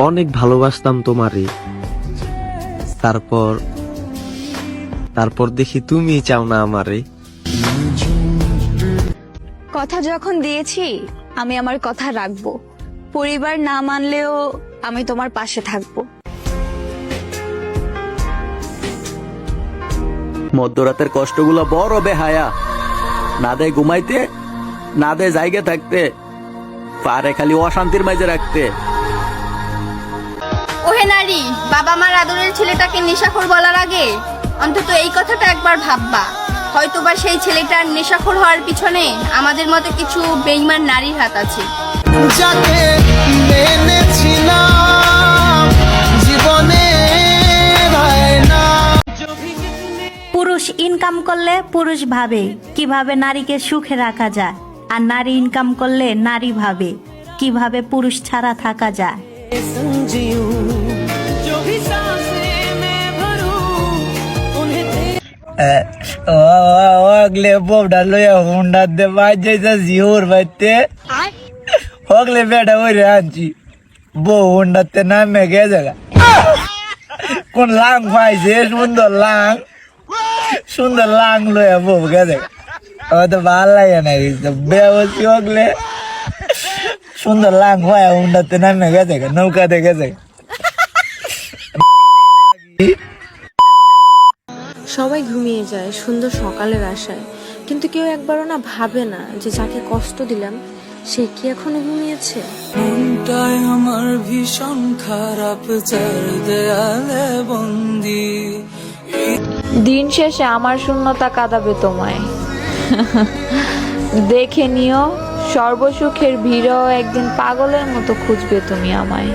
অনেক ভালোবাসতাম তোমারে, তারপর তারপর দেখি তুমি চাও না আমারে। কথা যখন দিয়েছি আমি আমার কথা রাখবো। পরিবার না মানলেও আমি তোমার পাশে থাকবো। মধ্যরাতের কষ্টগুলো বড় বেহায়া, না দেয় ঘুমাইতে, না দেয় জায়গা থাকতে, পারে খালি অশান্তির মাঝে রাখতে। ওহে নারী, বাবা মার আদরের ছেলেটাকে নেশাখোর বলার আগে অন্তত এই কথাটা একবার ভাববা, হয়তোবা সেই ছেলেটার নেশাখোর হওয়ার পিছনে আমাদের মতো কিছু বেঈমান নারীর হাত আছে। যাকে মেনেছিলাম জীবনে না। পুরুষ ইনকাম করলে পুরুষ ভাবে কিভাবে নারীকে সুখে রাখা যায়, আর নারী ইনকাম করলে নারী ভাবে কিভাবে পুরুষ ছাড়া থাকা যায়। होगले बोबडा लोया हुंडा दे बाजे जिहोर बाते होगले बेटा वो रांची बो हुंडा ते नाम में गया जगह कौन लांग भाई से सुंदर लांग लोया वो गया जगह और तो बाला या नहीं तो बेवसी होगले सुंदर लांग भाई हुंडा ते नाम में गया जगह नौका दे गया जगह। সবাই ঘুমিয়ে যায় সুন্দর সকালের আশায়, কিন্তু কেউ একবারও না ভাবে না যে যাকে কষ্ট দিলাম সে কি এখনো ঘুমিয়েছে। মনটাই আমার ভীষণ খারাপ, চার দেয়ালে বন্দি। দিন শেষে আমার শূন্যতা কাঁদাবে তোমায়। দেখে নিও, সর্বসুখের ভিড়ও একদিন পাগলের মতো খুঁজবে তুমি আমায়।